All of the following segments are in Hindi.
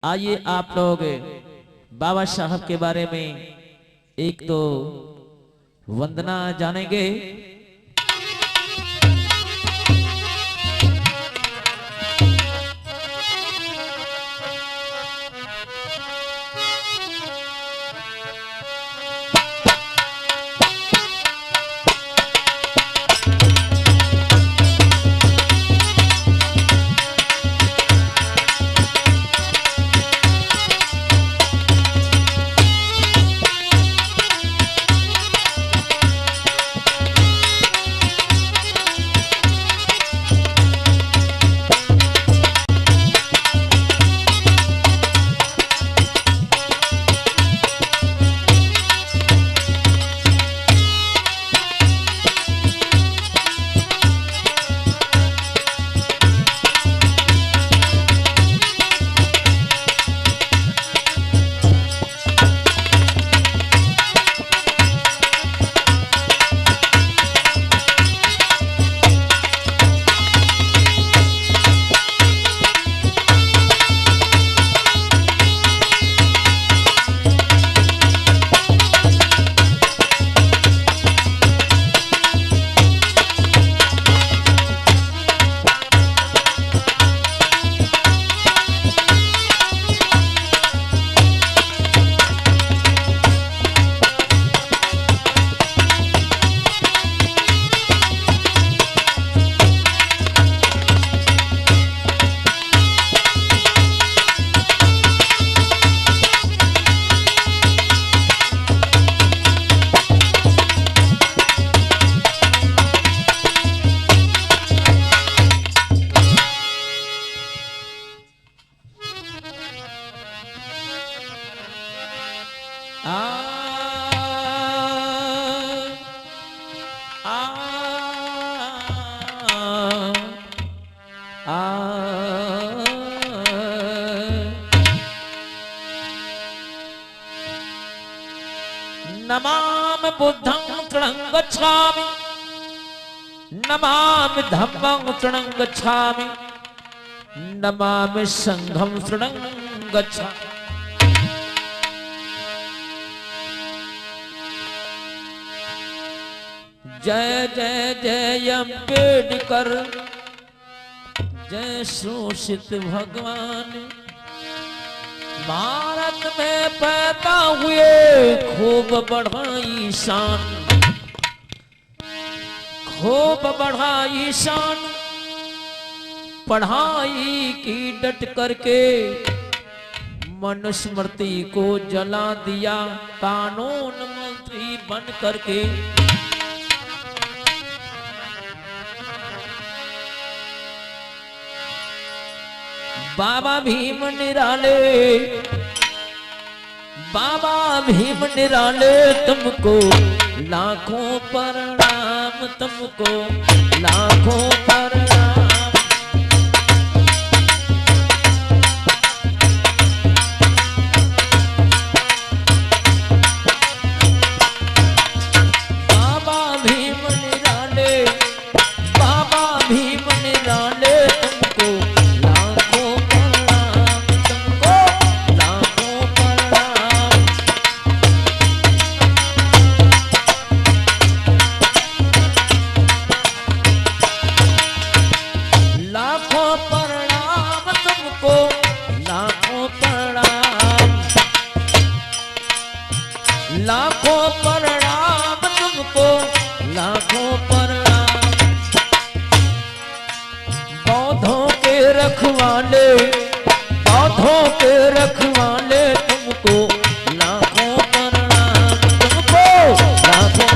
आइए आप लोग बाबा साहब के बारे में एक तो वंदना जानेंगे। नमामि बुद्धं शरणं गच्छामि, नमामि धम्मं शरणं गच्छामि, नमामि संघं शरणं गच्छामि। जय जय जय अम्बेडकर, जय शोषित भगवान। भारत में पैदा हुए खूब बढ़ाई शान, खूब बढ़ाई शान। पढ़ाई की डट करके मनुस्मृति को जला दिया, कानून मंत्री बन करके। बाबा भीम निराले, बाबा भीम निराले, तुमको लाखों प्रणाम, तुमको लाखों प्रणाम। बाबा भीम निराले, बाबा भीम निराले, तुमको लाखों प्रणाम, तुमको लाखों प्रणाम। बौद्धों के रखवाले, बौद्धों के रखवाले, तुमको लाखों प्रणाम, तुमको लाखों।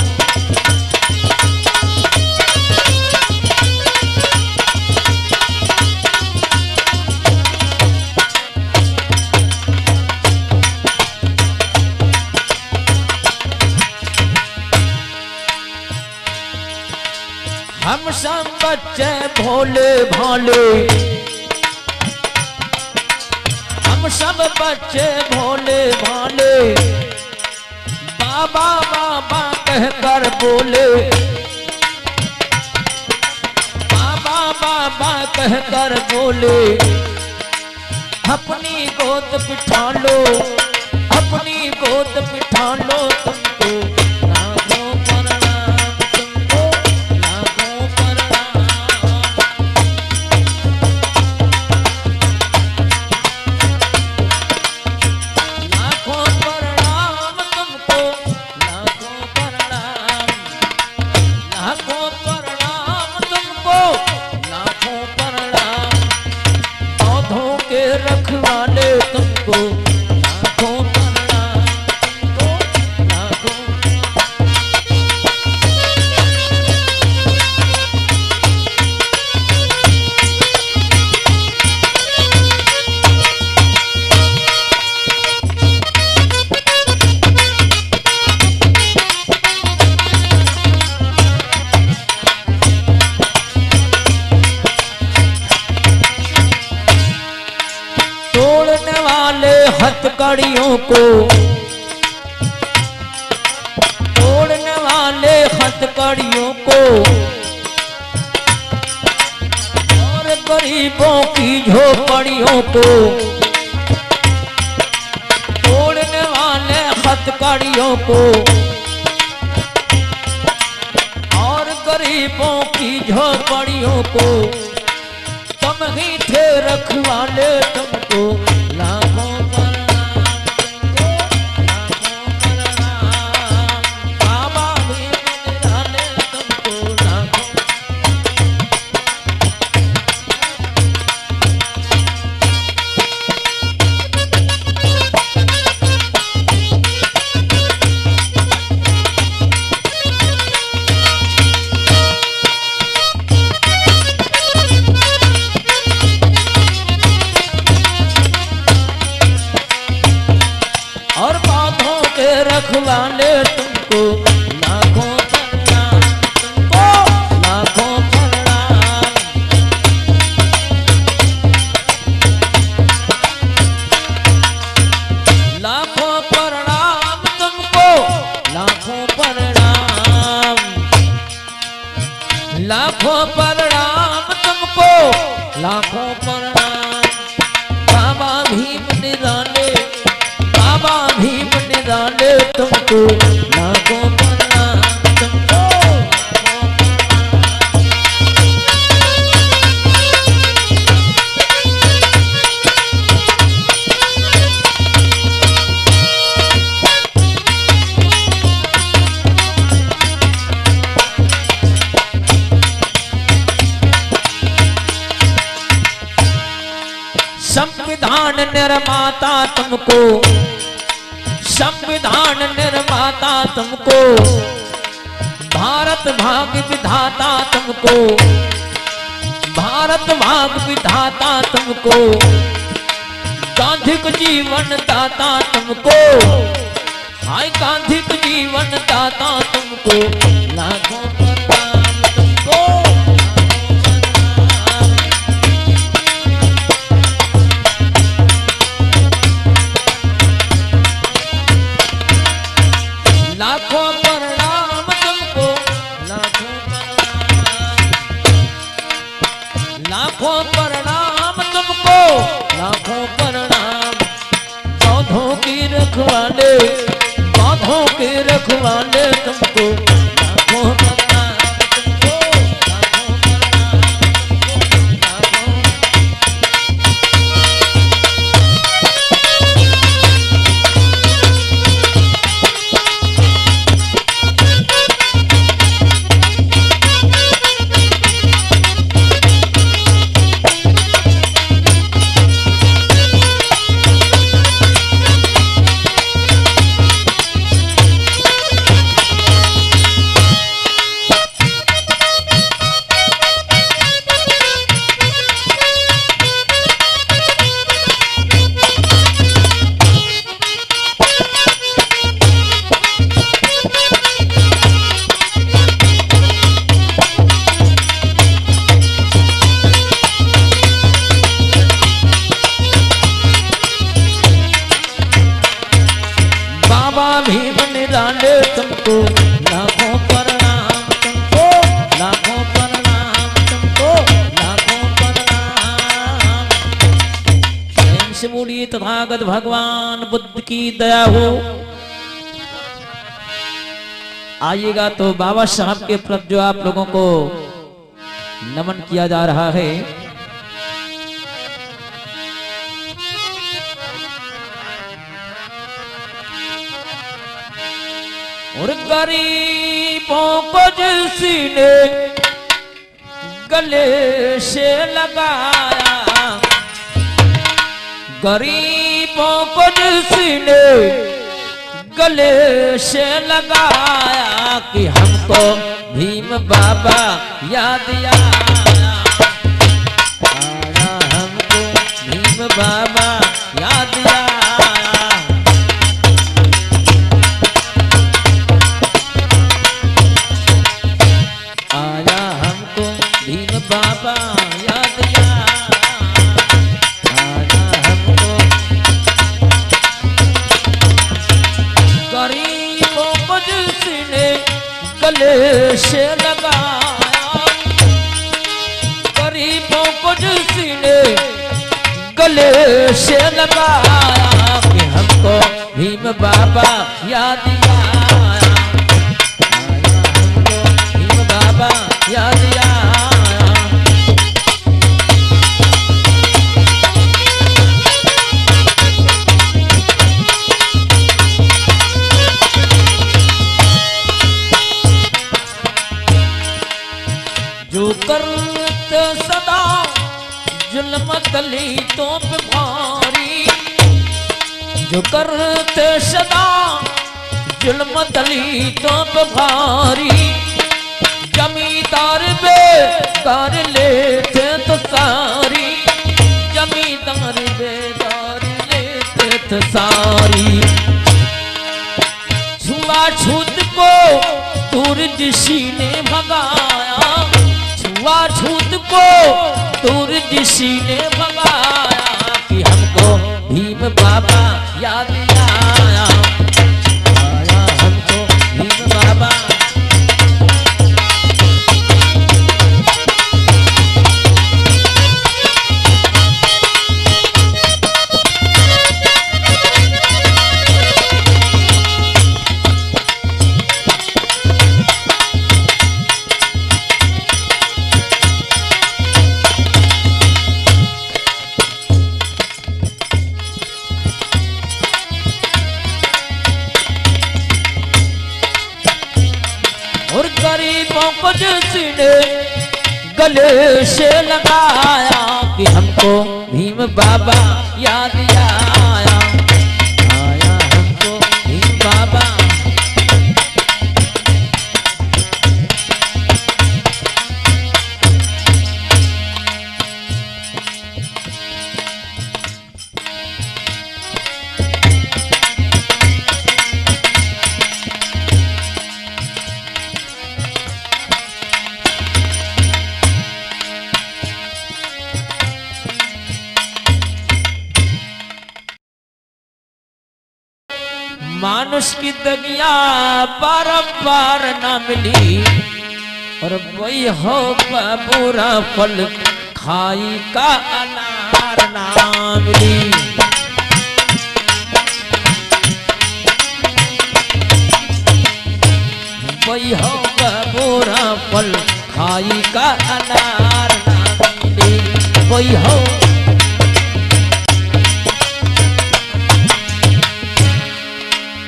हम सब बच्चे भोले भाले, हम सब बच्चे भोले भाले। बाबा बाबा कहकर बोले, बाबा बाबा कहकर बोले। अपनी गोद बिठा लो, अपनी गोद बिठा लो, तुमको लाखों प्रणाम, तुमको लाखों प्रणाम। लाखों प्रणाम तुमको, लाखों प्रणाम, लाखों प्रणाम तुमको, लाखों प्रणाम। पौधों के रखवाले तुमको लाखों प्रणाम, तुमको लाखों। तोड़ने वाले हथकड़ियों को, तोड़ने वाले हथकड़ियों को, और गरीबों की झोपड़ियों को, तोड़ने वाले हथकड़ियों को, और गरीबों की झोपड़ियों को, तुम ही थे रखवाले, तुमको लाखों प्रणाम, तुमको लाखों प्रणाम। बाबा भीम निराले तुमको लाखों। और पौधों के रखवाले तुमको लाखों प्रणाम, तुमको लाखों प्रणाम। लाखों प्रणाम तुमको, लाखों प्रणाम, लाखों प्रणाम तुमको, लाखों प्रणाम। बाबा भीम निराले, बाबा भीम निराले तुमको लाखों प्रणाम, तुमको लाखों संविधान निर्माता तुमको, संविधान निर्माता तुमको, भारत भाग्य विधाता तुमको, भारत भाग्य विधाता तुमको, गांधिक जीवन दाता तुमको, हाय गांधिक जीवन दाता तुमको लाखों प्रणाम, तुमको लाखों प्रणाम, तुमको लाखों प्रणाम, लाखों प्रणाम तुमको, लाखों प्रणाम। पौधों की रखवाले, पौधों के रखवाले तुमको लाखों प्रणाम, तुमको लाखों प्रणाम, तुमको लाखों। तथागत भगवान बुद्ध की दया हो। आइएगा तो बाबा साहब के प्रति जो आप लोगों को नमन किया जा रहा है। और गरीबों को जिसने गले से लगाया, गरीबों को जिसने गले से लगाया कि हमको भीम बाबा याद आया, हमको भीम बाबा याद आया। बाबा याद आया हमको। गरीबों को जिसने गले से लगाया, गरीबों को जिसने गले से लगाया कि हमको भीम बाबा याद आया, हमको भीम बाबा याद आया। जो करते सदा जुल्म दलितों पे भारी, जो करते सदा जुल्म दलितों पे भारी, जमींदार बेकार लेते तो सारी, जमींदार बेकार लेते तो सारी। छुआछूत को दूर जिसी ने भगाया, छुआछूत को दूर जिसी ने भगाया कि हमको भीम बाबा याद आया, हमको भीम बाबा। और गरीबों को जिसने गले से लगाया कि हमको भीम बाबा याद आया, हमको भीम बाबा। मानुष की दगिया बारंबार न मिली, और वही हो बुरा फल खाई का अनार ना मिली। वही हो बुरा फल खाई का अनार ना मिली, वही हो।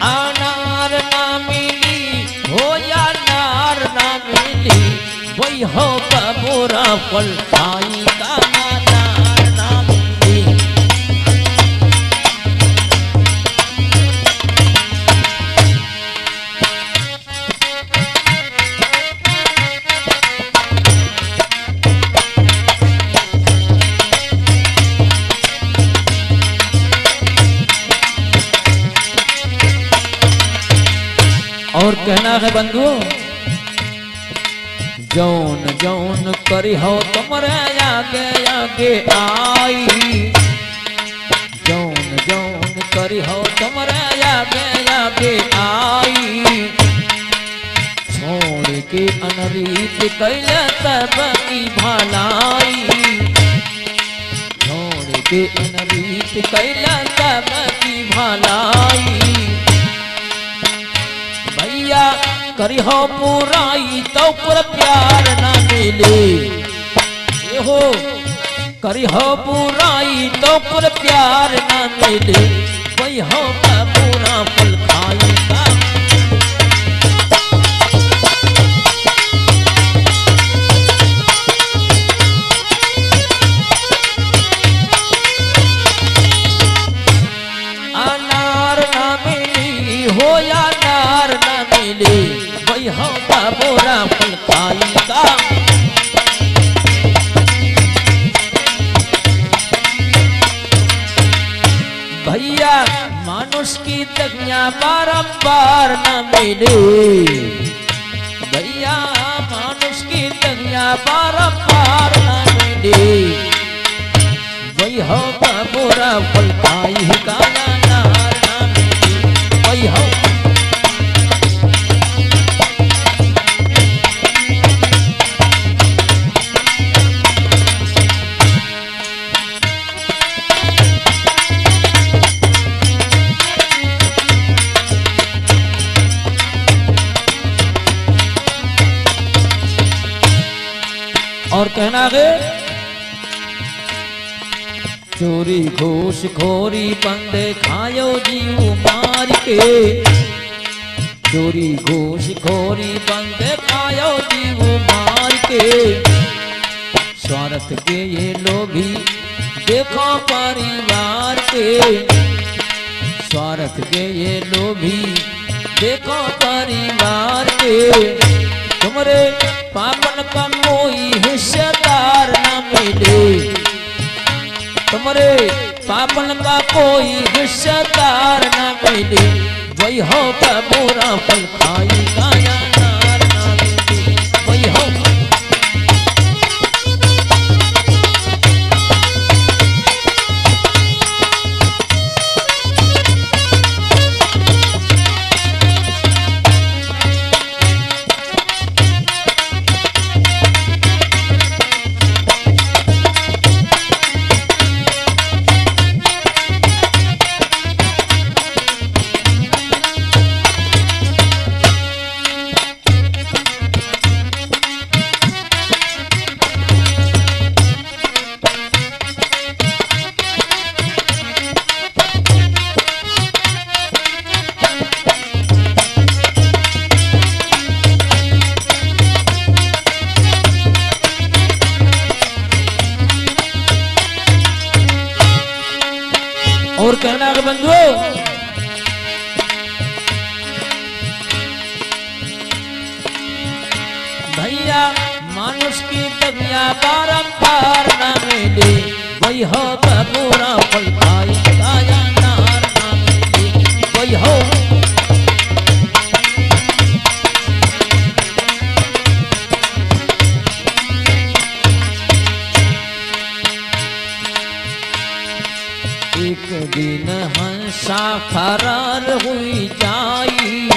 अनार ना मिली हो या नार ना मिली, वही हो बुरा फल खाई का अनार ना मिली। और कहना है बंधु, जौन जौन करी हो तुमरे आगे आगे आई, जौन जौन करी हो तुमरे आगे आगे आई। छोड़ के अनरीत कैले तब की भलाई, छोड़ के अनरीत कैला तब की भलाई भैया करी हो बुराई तो पर प्यार ना मिले हो करी हो बुराई तो पर प्यार ना मिले वही हो का बुरा फल खाएगा अनार ना मिली हो या नार ना मिले वही हो का बुरा फल खाएगा भैया मानुष की दगिया बारंबार न मिले भैया मानुष की दगिया बारंबार न मिले वही हो का बुरा फल खाएगा नार न मिले वही हो और कहना है चोरी घूस खोरी बंदे खायो जीव मार के चोरी घूस खोरी बंदे खायो जीव मार के स्वार्थ के ये लोभी देखो परिवार के स्वार्थ के ये लोभी देखो परिवार के तुम्हारे पापन का कोई हिस्सेदार न मिले तुम्हारे पापन का कोई हिस्सेदार न मिले वही हो का बुरा फल खाएगा या नार न मिले वही हो और कहना है बंधुओं भैया मानुष की दगिया बारंबार न मिले वही हो का बुरा फल खाएगा या नार न मिले वही हो एक दिन हंसा फरार हुई जाई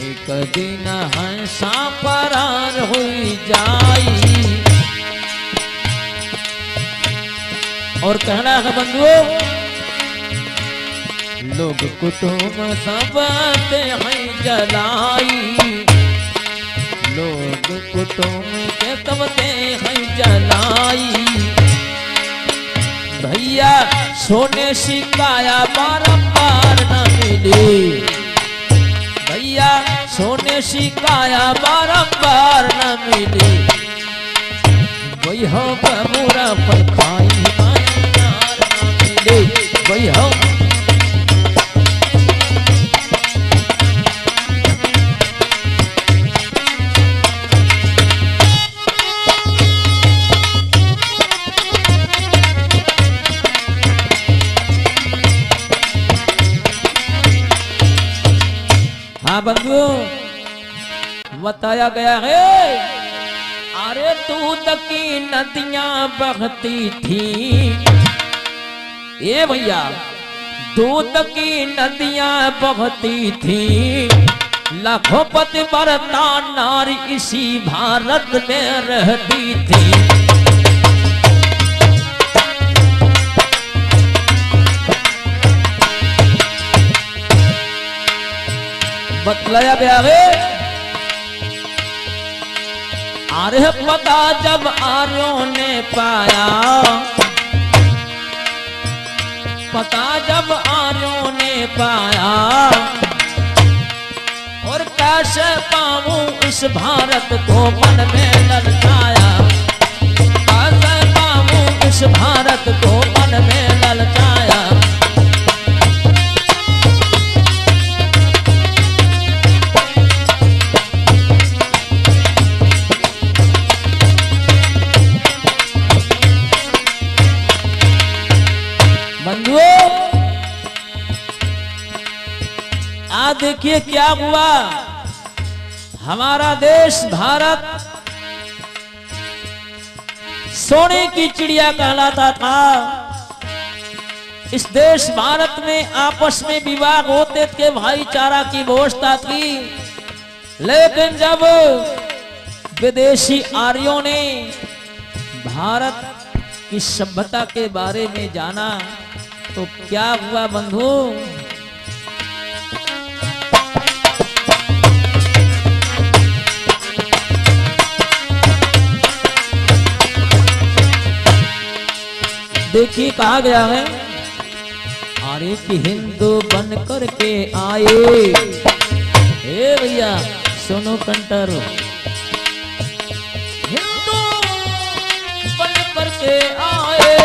एक दिन हंसा फरार हुई जाई और कहना है बंधुओं लोग कुटुंब सब हैं जलाई लोग कुटुंब के तब हैं जलाई भैया सोने सिकाया बारंबार न मिले भैया सोने सिकाया बारंबार न मिले वही हो का बुरा फल खाएगा नार न मिले वही हो हाँ बंधुओं बताया गया है अरे दूध की नदियां बहती थी ए भैया दूध की नदियां बहती थी लाखों पतिव्रता नारी इसी भारत में रहती थी बतलाया गया है। आर्य पता जब आर्यों ने पाया, पता जब आर्यों ने पाया, और कैसे पाऊं इस भारत को मन में ललचाया, कैसे पाऊं इस भारत को मन में ललचाया। बंधुओं, आज देखिए क्या हुआ। हमारा देश भारत सोने की चिड़िया कहलाता था। इस देश भारत में आपस में विवाह होते थे, भाईचारा की व्यवस्था थी। लेकिन जब विदेशी आर्यों ने भारत की सभ्यता के बारे में जाना तो क्या हुआ बंधु। देखिए कहा गया है, अरे कि हिंदू बन करके आए। हे भैया सुनो कंटर, हिंदू बन करके आए,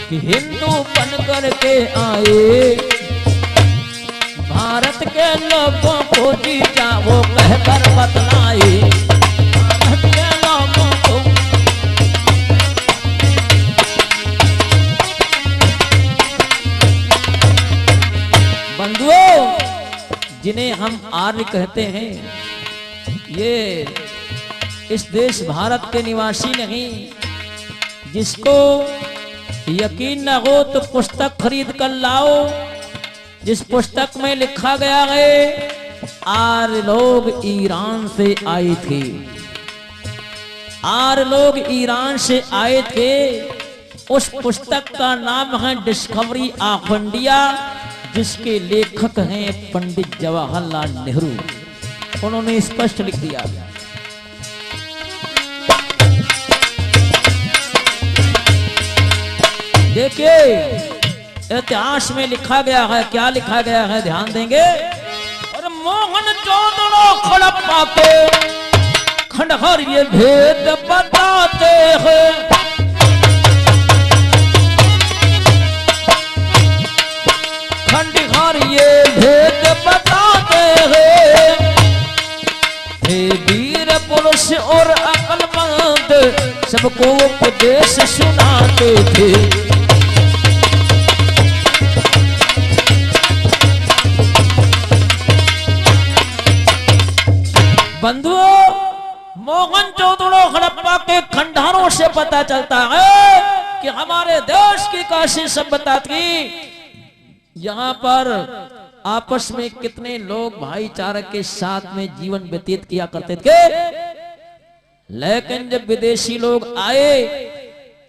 कि हिंदू बन करके आए, भारत के लोगों को जीता वो कहकर बतलाए, भारत के लोगों को। बंधुओं, जिन्हें हम आर्य कहते हैं, ये इस देश भारत के निवासी नहीं। जिसको यकीन न हो तो पुस्तक खरीद कर लाओ, जिस पुस्तक में लिखा गया है आर्य लोग ईरान से आए थे, आर्य लोग ईरान से आए थे। उस पुस्तक का नाम है डिस्कवरी ऑफ इंडिया, जिसके लेखक हैं पंडित जवाहरलाल नेहरू। उन्होंने स्पष्ट लिख दिया, देखिए इतिहास में लिखा गया है। क्या लिखा गया है ध्यान देंगे। और मोहन चौधरी हड़प्पा के खंडहर ये भेद बताते हैं, खंडहर ये भेद बताते हैं। हे वीर पुरुष और अक्लमंद सबको उपदेश सुनाते थे। बंधुओं, मोहन चौधरी हड़प्पा के खंडहरों से पता चलता है कि हमारे देश की काशी सभ्यता थी। यहाँ पर आपस में कितने लोग भाईचारे के साथ में जीवन व्यतीत किया करते थे। लेकिन जब विदेशी लोग आए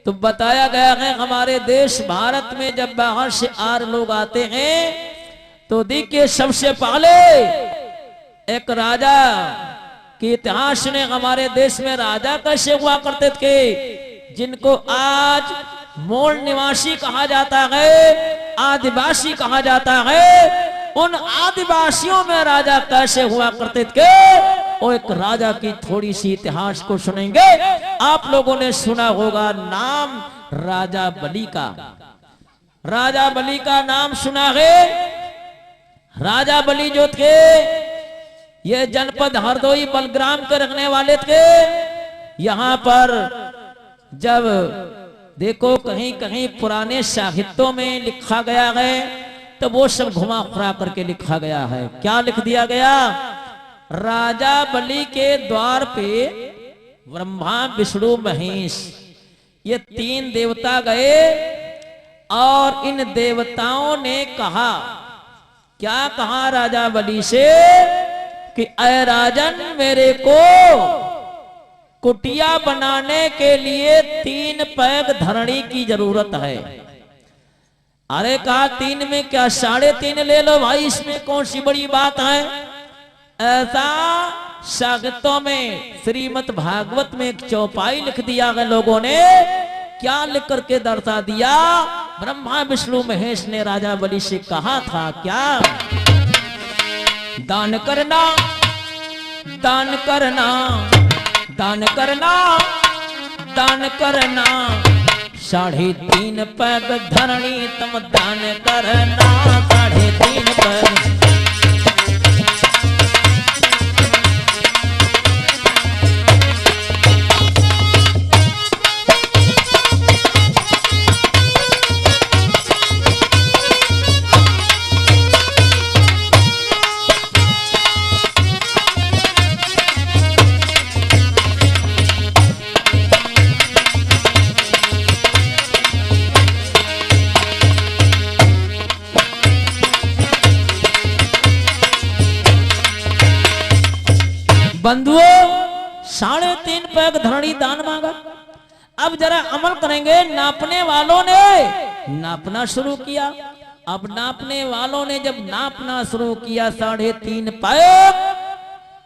तो बताया गया है हमारे देश भारत में जब बाहर से आर्य लोग आते हैं तो देखिए सबसे पहले एक राजा के इतिहास ने हमारे देश में राजा कैसे हुआ करते थे, जिनको आज मूल निवासी कहा जाता है, आदिवासी कहा जाता है। उन आदिवासियों में राजा कैसे हुआ करते थे, और एक राजा की थोड़ी सी इतिहास को सुनेंगे। आप लोगों ने सुना होगा नाम राजा बलि का। राजा बलि का नाम सुना है। राजा बलि जो थे ये जनपद हरदोई बलग्राम के रखने वाले थे। यहाँ पर जब देखो कहीं कहीं पुराने साहित्यों में लिखा गया है तो वो सब घुमा फिरा करके लिखा गया है। क्या लिख दिया गया, राजा बलि के द्वार पे ब्रह्मा विष्णु महेश ये तीन देवता गए और इन देवताओं ने कहा, क्या कहा राजा बलि से कि अय राजन मेरे को कुटिया बनाने के लिए 3 पैग धरणी की जरूरत है। अरे कहा 3 में क्या 3.5 ले लो भाई, इसमें कौन सी बड़ी बात है। ऐसा शागिर्दों में श्रीमद् भागवत में एक चौपाई लिख दिया है लोगों ने। क्या लिख करके दर्शा दिया, ब्रह्मा विष्णु महेश ने राजा बलि से कहा था क्या, दान करना दान करना दान करना दान करना, 3.5 पैग धरणी तुम दान करना, 3.5 पैग। बंधुओं 3.5 पैग धरणी दान मांगा। अब जरा अमल करेंगे। नापने वालों ने नापना शुरू किया। अब नापने वालों ने जब नापना शुरू किया 3.5 पैग,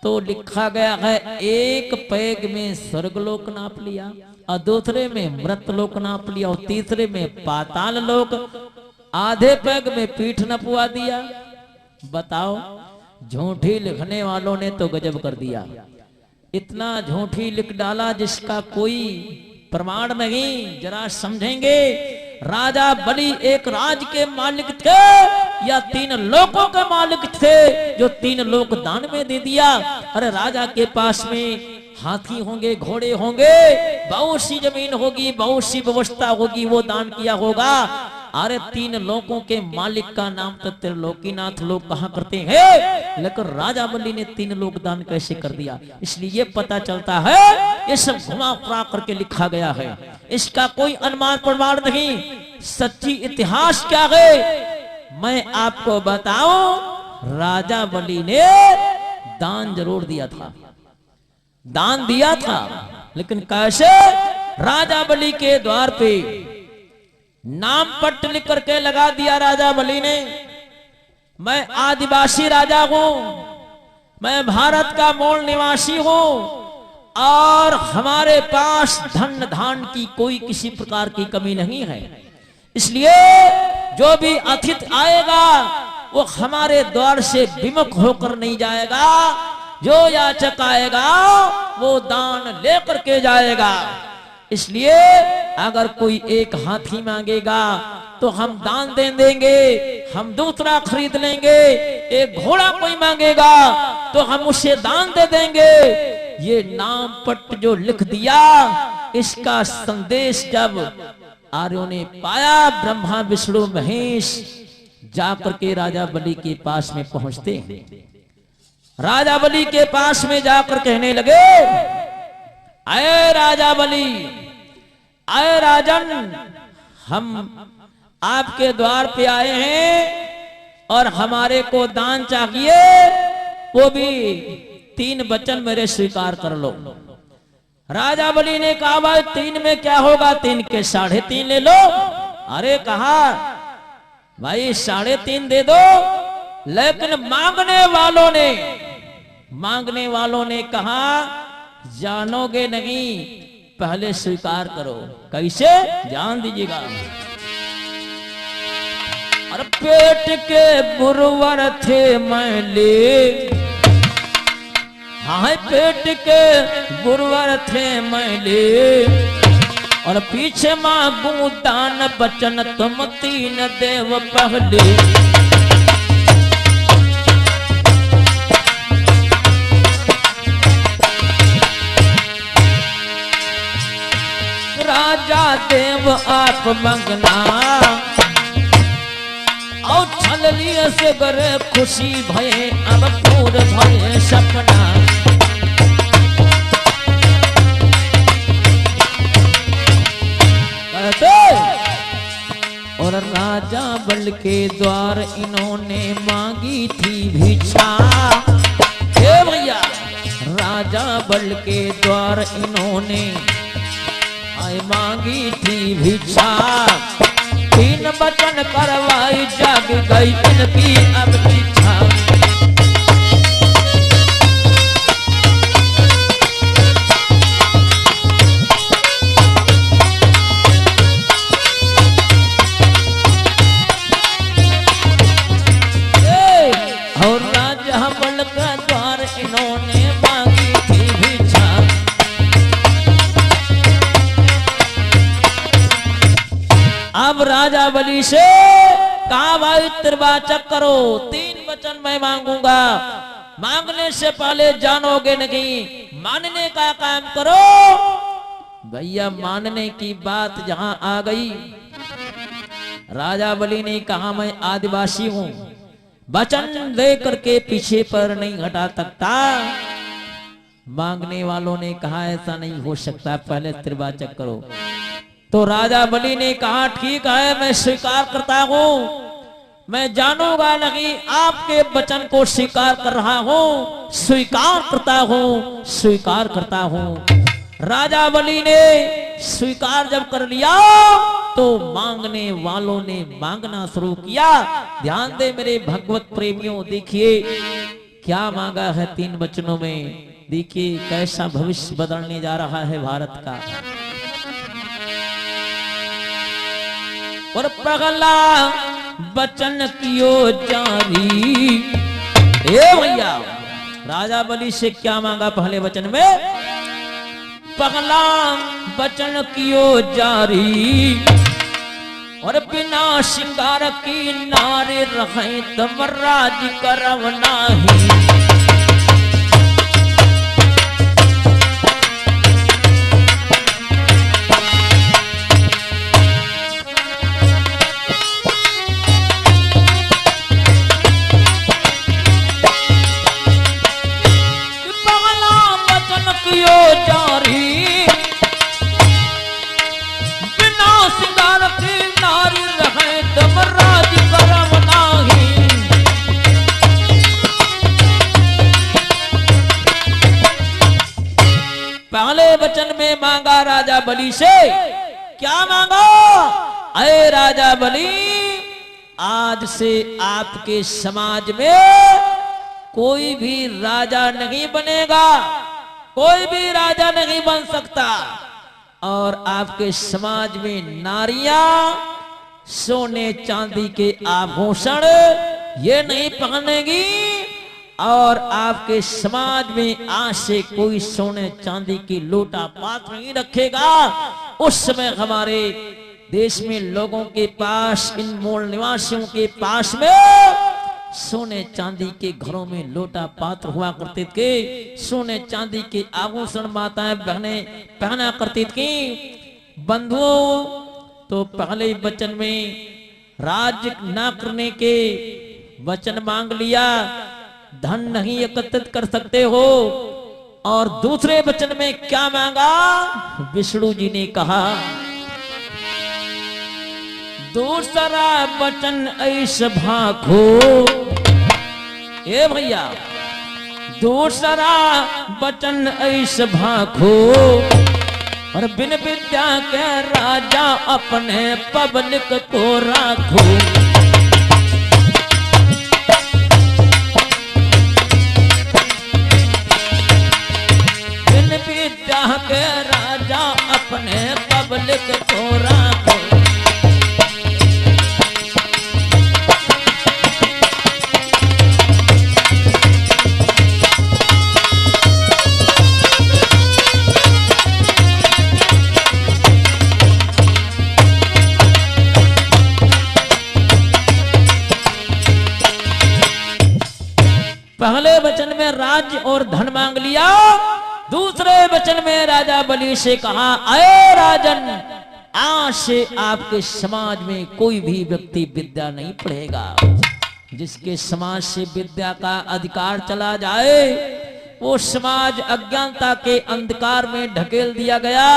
तो लिखा गया है 1 पैग में स्वर्गलोक नाप लिया, और दूसरे में मृतलोक नाप लिया, और तीसरे में पाताल लोक, आधे पैग में पीठ नपवा दिया। बताओ, झूठी लिखने वालों ने तो गजब कर दिया। इतना झूठी लिख डाला जिसका कोई प्रमाण नहीं। जरा समझेंगे, राजा बलि एक राज के मालिक थे या 3 लोकों के मालिक थे, जो 3 लोक दान में दे दिया। अरे राजा के पास में हाथी होंगे, घोड़े होंगे, बहुत सी जमीन होगी, बहुत सी व्यवस्था होगी, वो दान किया होगा। अरे 3 लोकों के मालिक का नाम तो त्रिलोकीनाथ लोग कहा करते हैं, लेकिन राजा बलि ने 3 लोक दान कैसे कर दिया। इसलिए ये पता चलता है ये सब घुमा फिरा करके लिखा गया है, इसका कोई अनुमान प्रमाण नहीं। सच्ची इतिहास क्या है मैं आपको बताऊं। राजा बलि ने दान जरूर दिया था, दान दिया था, लेकिन कैसे। राजा बलि के द्वार पे नाम पट्ट लिख करके लगा दिया राजा बलि ने, मैं आदिवासी राजा हूं, मैं भारत का मूल निवासी हूं, और हमारे पास धन धान की कोई किसी प्रकार की कमी नहीं है। इसलिए जो भी अतिथि आएगा वो हमारे द्वार से विमुख होकर नहीं जाएगा, जो याचक आएगा वो दान लेकर के जाएगा। इसलिए अगर कोई एक हाथी मांगेगा तो हम दान दे देंगे, हम दूसरा खरीद लेंगे। एक घोड़ा कोई मांगेगा तो हम उसे दान दे देंगे। ये नाम पट्ट जो लिख दिया, इसका संदेश जब आर्यों ने पाया, ब्रह्मा विष्णु महेश जाकर के राजा बलि के पास में पहुंचते हैं। राजा बलि के पास में जाकर कहने लगे, अरे राजा बलि, अरे राजन, हम आपके द्वार पे आए हैं और हमारे को दान चाहिए, वो भी 3 वचन मेरे स्वीकार कर लो। राजा बलि ने कहा, भाई 3 में क्या होगा, 3 के 3.5 ले लो। अरे कहा, भाई 3.5 दे दो, लेकिन मांगने वालों ने कहा, जानोगे नहीं, पहले स्वीकार करो। कैसे, जान दीजिएगा। और पेट के गुरुवर थे मैले, हाँ पेट के गुरुवर थे मैले, और पीछे मांगू दान बचन तुम 3 देव पहले। राजा देव आप मंगना, और छल लिए से करे खुशी भये, अब पूर भये सपना। कहते, और राजा बल के द्वार इन्होंने मांगी थी भिक्षा। हे भैया, राजा बल के द्वार इन्होंने मांगी थी भिक्षा। तीन वचन करवाई जाग गई इनकी अब इच्छा। और राजा बल का द्वार इन्होंने मांगी थी भिक्षा। अब राजा बलि से कहा भाई त्रिवाचक करो, तीन वचन मैं मांगूंगा, मांगने से पहले जानोगे नहीं, मानने का काम करो। भैया मानने की बात जहां आ गई, राजा बलि ने कहा मैं आदिवासी हूं, वचन दे करके पीछे पर नहीं हटा सकता। मांगने वालों ने कहा ऐसा नहीं हो सकता, पहले त्रिवाचक करो। तो राजा बलि ने कहा ठीक है, मैं स्वीकार करता हूं, मैं जानूंगा नहीं, आपके वचन को स्वीकार कर रहा हूं, स्वीकार करता हूं, स्वीकार करता हूं। राजा बलि ने स्वीकार जब कर लिया तो मांगने वालों ने मांगना शुरू किया। ध्यान दे मेरे भगवत प्रेमियों, देखिए क्या मांगा है तीन वचनों में, देखिए कैसा भविष्य बदलने जा रहा है भारत का। और पगला वचन कियो जारी। ए भैया राजा बलि से क्या मांगा पहले वचन में, पगला वचन कियो जारी, और बिना श्रृंगार की नारे रहे तम राज करव नाही। पगला वचन कियो जारी, पहले वचन में मांगा राजा बलि से, क्या मांगा, अरे राजा बलि आज से आपके समाज में कोई भी राजा नहीं बनेगा, कोई भी राजा नहीं बन सकता, और आपके समाज में नारियां सोने चांदी के आभूषण ये नहीं पहनेगी, और आपके समाज में आज से कोई सोने चांदी की लोटा पात्र नहीं रखेगा। उस समय हमारे देश में लोगों के पास, इन मूल निवासियों के पास में सोने चांदी के घरों में लोटा पात्र हुआ करते थे, सोने चांदी के आभूषण माताएं बहनें पहना करती थी। बंधुओं तो पहले वचन में राज्य न करने के वचन मांग लिया, धन नहीं एकत्रित कर सकते हो, और दूसरे वचन में क्या मांगा, विष्णु जी ने कहा दूसरा वचन ऐसा भाखो। ए भैया दूसरा वचन ऐसा भाखो, और बिन विद्या के राजा अपने पब्लिक को राखो। बिन विद्या के राजा अपने पब्लिक को राखो। पहले वचन में राज्य और धन मांग लिया, दूसरे वचन में राजा बलि से कहा अरे राजन, आज से आपके समाज में कोई भी व्यक्ति विद्या नहीं पढ़ेगा। जिसके समाज से विद्या का अधिकार चला जाए वो समाज अज्ञानता के अंधकार में ढकेल दिया गया।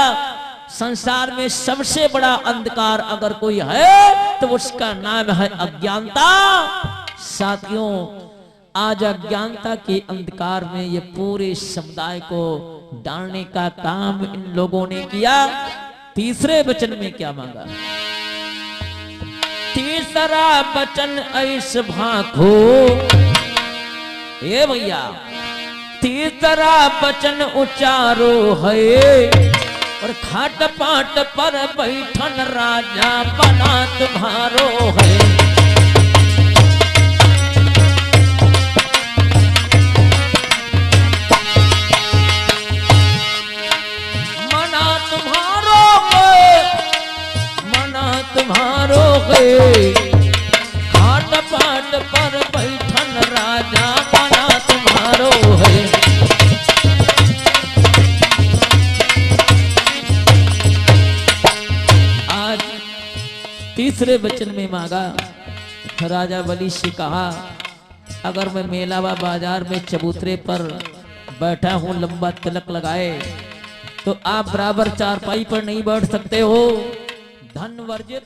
संसार में सबसे बड़ा अंधकार अगर कोई है तो उसका नाम है अज्ञानता। साथियों, आज अज्ञानता के अंधकार में ये पूरे समुदाय को डालने का काम इन लोगों ने किया। तीसरे वचन में क्या मांगा? तीसरा बचन ऐस भाखो, ए भैया तीसरा बचन उचारो है, और खाट पाट पर बैठन राजा बना तुम्हारो है। तुम्हारो है, खाट पाट पर बैठन राजा बना तुम्हारो है। आज तीसरे वचन में मांगा, राजा बलि से कहा अगर मैं मेलावा बाजार में चबूतरे पर बैठा हूं लंबा तिलक लगाए तो आप बराबर चारपाई पर नहीं बैठ सकते हो। धन वर्जित